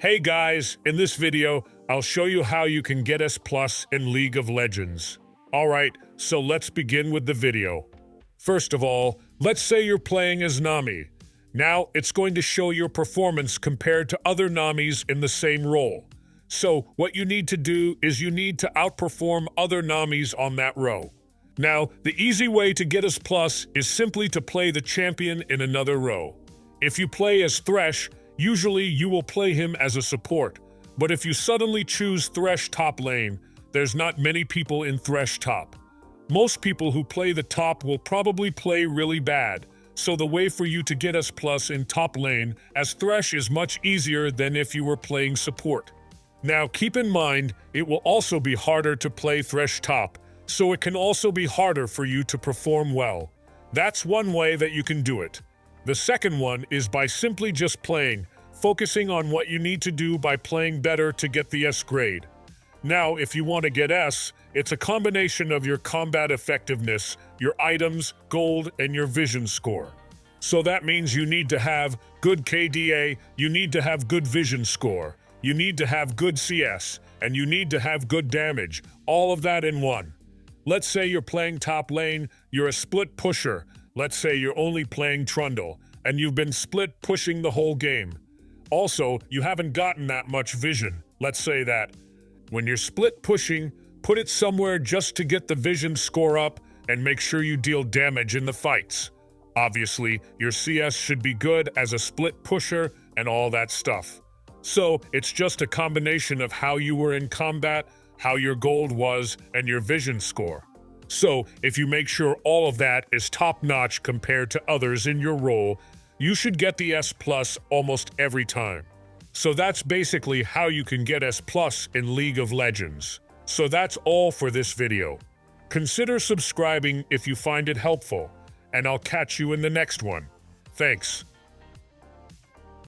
Hey guys, in this video, I'll show you how you can get S+ in League of Legends. Alright, so let's begin with the video. First of all, let's say you're playing as Nami. Now, it's going to show your performance compared to other Namis in the same role. So, what you need to do is you need to outperform other Namis on that row. Now, the easy way to get S+ is simply to play the champion in another row. If you play as Thresh, usually you will play him as a support, but if you suddenly choose Thresh top lane, there's not many people in Thresh top. Most people who play the top will probably play really bad, so the way for you to get S+ in top lane as Thresh is much easier than if you were playing support. Now keep in mind, it will also be harder to play Thresh top, so it can also be harder for you to perform well. That's one way that you can do it. The second one is by simply just playing, focusing on what you need to do by playing better to get the S grade. Now, if you want to get S, it's a combination of your combat effectiveness, your items, gold, and your vision score. So that means you need to have good KDA, you need to have good vision score, you need to have good CS, and you need to have good damage, all of that in one. Let's say you're playing top lane, you're a split pusher. Let's say you're only playing Trundle, and you've been split pushing the whole game. Also, you haven't gotten that much vision, let's say that. When you're split pushing, put it somewhere just to get the vision score up and make sure you deal damage in the fights. Obviously, your CS should be good as a split pusher and all that stuff. So, it's just a combination of how you were in combat, how your gold was, and your vision score. So, if you make sure all of that is top-notch compared to others in your role, you should get the S+ almost every time. So that's basically how you can get S+ in League of Legends. So that's all for this video. Consider subscribing if you find it helpful, and I'll catch you in the next one. Thanks.